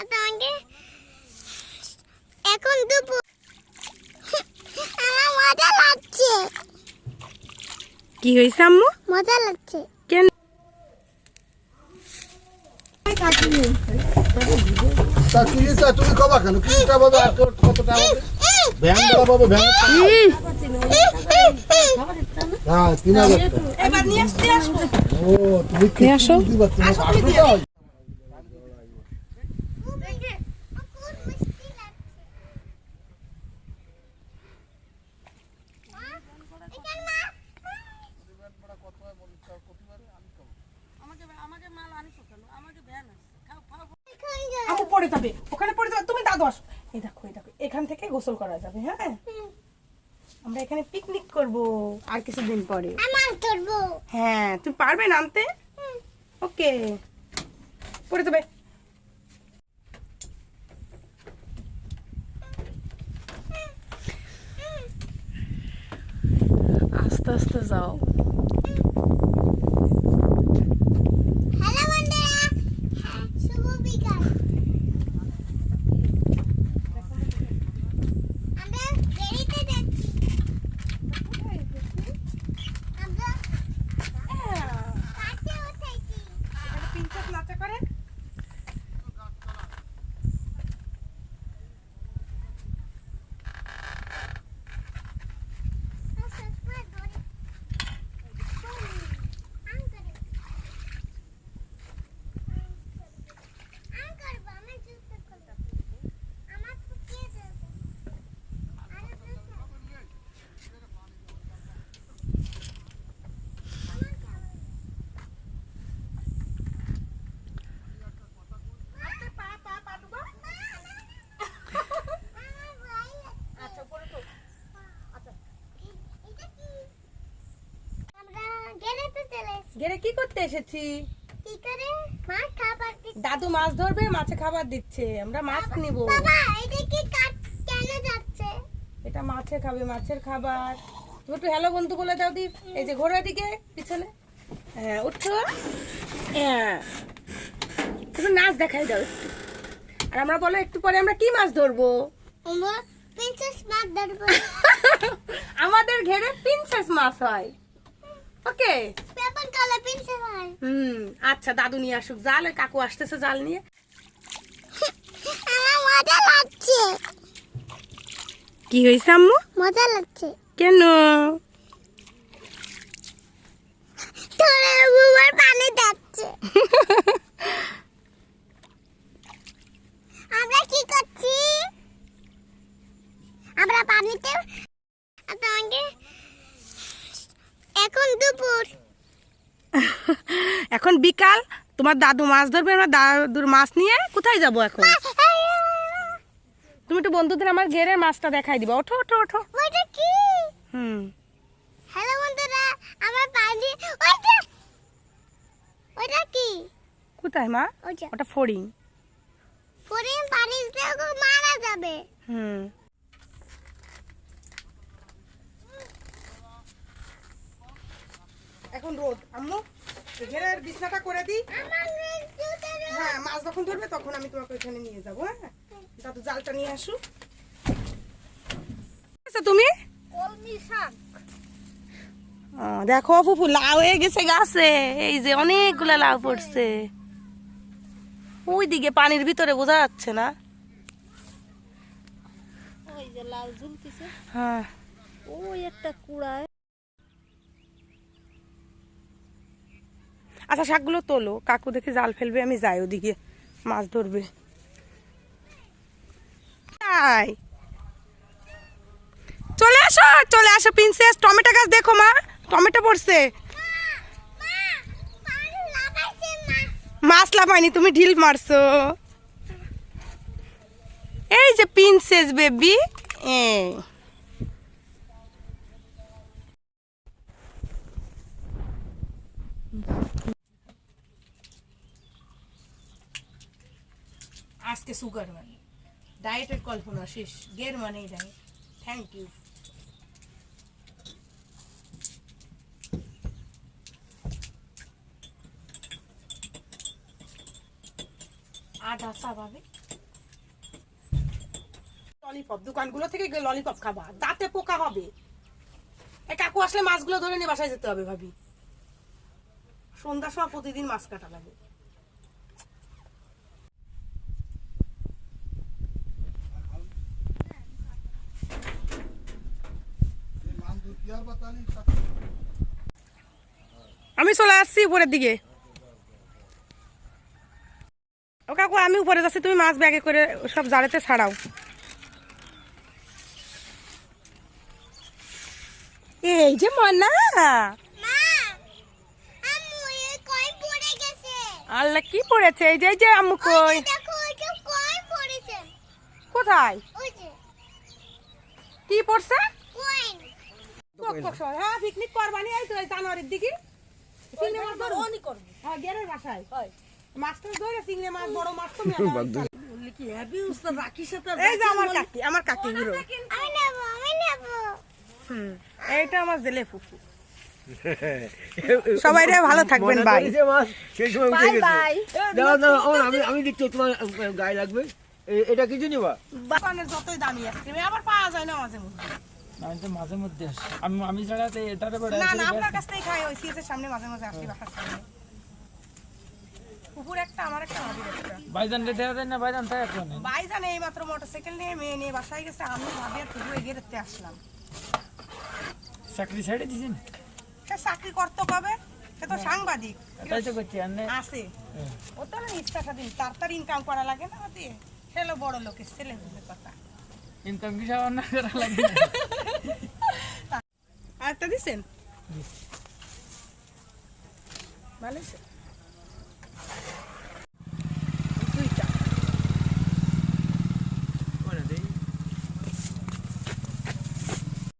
তোমাকে এখন দুপুর আমার মজা লাগছে। কি হয়েছে আম্মু? মজা লাগছে। কেন? তুমি কবা কেন কিটা বাবা আর কত টাকা ভ্যান দাও বাবা ভ্যান হ্যাঁ 3000 এবার নিয়ে আসো। ও তুমি কি আসো দিবা তুমি আসো তো আমু পড়ে যাবে, ওখানে পড়ে যাবে, তুমি দাদু আসো। এই দেখো এখান থেকে গোসল করা যাবে। হ্যাঁ আমরা এখানে পিকনিক করব আর কিছুদিন পরে। আমার ধরবো। হ্যাঁ তুমি পারবে নামতে? ওকে পড়ে যাবে। আস্তে আস্তে যাও। হ্যালো বন্ধুরা, শুভ বিকাল। আমরা বেরিতে যাচ্ছি। আমরা কাছে উঠেছি। প্রিন্সেস নাচা করে। গেরে কি করতে এসেছি? কি করে মাছ খাবার দিচ্ছে। দাদু মাছ ধরবে, মাছে খাবার দিচ্ছে, আমরা মাছ নিব। বাবা এটা কি কাট কেন যাচ্ছে? এটা মাছে খাবে, মাছের খাবার। তুমি একটু হ্যালো বন্ধু বলে দাও দি। এই যে ঘোড়া দিকে পিছনে। হ্যাঁ উঠছো। হ্যাঁ তুমি নাচ দেখাই দাও একটু। আর আমরা বলো একটু পরে আমরা কি মাছ ধরবো? আমরা প্রিন্সেস মাছ ধরবো। আমাদের ঘেরে প্রিন্সেস মাছ হয়। ওকে পেপার কালার প্রিন্সেস হয়। আচ্ছা দাদু নিয়ে আসুক জাল। ওই কাকু আসতেছে জাল নিয়ে। আমার মজা লাগছে। কি হয়েছে আম্মু? মজা লাগছে। কেন? তোরে বুবার পানি যাচ্ছে। আমরা কি করছি? আমরা পানিতে তোমাকে এখন দুপুর। এখন বিকাল। তোমার দাদু মাছ ধরবে, আমরা দাদুর মাছ নিয়ে কোথায় যাব এখন? তুমি একটু বন্ধুদের আমার ঘেরের মাছটা দেখাই দিবা। ওঠো ওঠো ওঠো। ওইটা কি? হ্যালো বন্ধুরা, আমার পানি ওইটা ওইটা কি? কোথায় মা? ওইটা ওটা ফড়িং। পরে পানিতে মারা যাবে। এখন রোদ আম্মু ঘেরের বিছনাটা করে দিই। আমার হ্যাঁ মাছ যখন ধরবে তখন আমি তোমাকে ওইখানে নিয়ে যাবো। হ্যাঁ দাদু জালটা নিয়ে আসু। আচ্ছা তুমি কলমি শাক। দেখো ফুফু লাউ হয়ে গেছে গাছে। এই যে অনেকগুলা লাউ পড়ছে। ওই দিকে পানির ভিতরে বোঝা যাচ্ছে না। ওই যে লাউ ঝুলতেছে। হ্যাঁ ওই একটা কুড়ায়। আচ্ছা শাকগুলো তোলো, কাকু দেখে জাল ফেলবে, আমি যাই ওদিকে মাছ ধরবে। চলে আসো চলে আসো প্রিন্সেস। টমেটো গাছ দেখো মা, টমেটো পড়ছে। মাছ লাফায়নি, তুমি ঢিল মারছো। এই যে প্রিন্সেস বেবি। আজকে সুগার মানে ডায়েটের কল্পনা শেষ। গের মানেই ডায়েট। Thank you. আধা স্বাভাবিক। ললিপপ দোকানগুলো থেকে ললিপপ খাবা, দাঁতে পোকা হবে। এই কাকু আসলে মাছগুলো ধরে নিয়ে বাসায় যেতে হবে ভাবি। সন্ধ্যার সময় প্রতিদিন মাছ কাটা লাগে। আমি চলে আসছি উপরের দিকে। ও কাকু আমি উপরে যাচ্ছি, তুমি মাছ ব্যাগে করে সব জালেতে ছাড়াও। এই যে মনা, আল্লাহ কি পড়েছে? এই যে আম্মু কই? কোথায় কি পড়ছে? হ্যাঁ পিকনিক করবানি এই তো জানুয়ারির দিকে। চিংড়ি মাছ ধরো অনি করব। হ্যাঁ গেরের বাসায় মাছ তো ধরে চিংড়ি মাছ বড় মাছ তো বললি কি হ্যাপি উস্তাদ রাখিস তো। এই যে আমার কাকি গুলো আমি নেব এইটা আমার জেলে ফুফু। সবাই রে ভালো থাকবেন, বাই সেই সময় উঠে গেছে। দাও দাও আমি দেখতে তোমার গায়ে লাগবে। এটা কিছু নিবা? দোকানের যতই দামি আইসক্রিম আবার পাওয়া যায় না মাঝে মধ্যে। আমি তো মাঝে মধ্যে আসি, আমি ছাড়া তো এটারে বড় না না আপনার কাছ থেকে খাই, ওই সিএসের সামনে মাঝে মাঝে আসি বাসার সামনে। কুকুর একটা আমার একটা ভাবির একটা। ভাইজান রে দেয়া দেন না, ভাইজান তাই এখন ভাইজান এই মাত্র মোটরসাইকেল নিয়ে মেয়ে নিয়ে বাসায় গেছে, আমি ভাবি আর কুকুর এগিয়ে রেখে আসলাম। চাকরি ছেড়ে দিছেন? সে চাকরি করতে কবে, সে তো সাংবাদিক তাই তো করছি আর আছে। ও তো না ইচ্ছা স্বাধীন, তার ইনকাম করা লাগে না দিয়ে সেলো বড় লোকের ছেলে বুঝে কথা। ইনকাম কি সাবান না করা লাগে? আরেকটা দিছেন ভালো হয়েছে।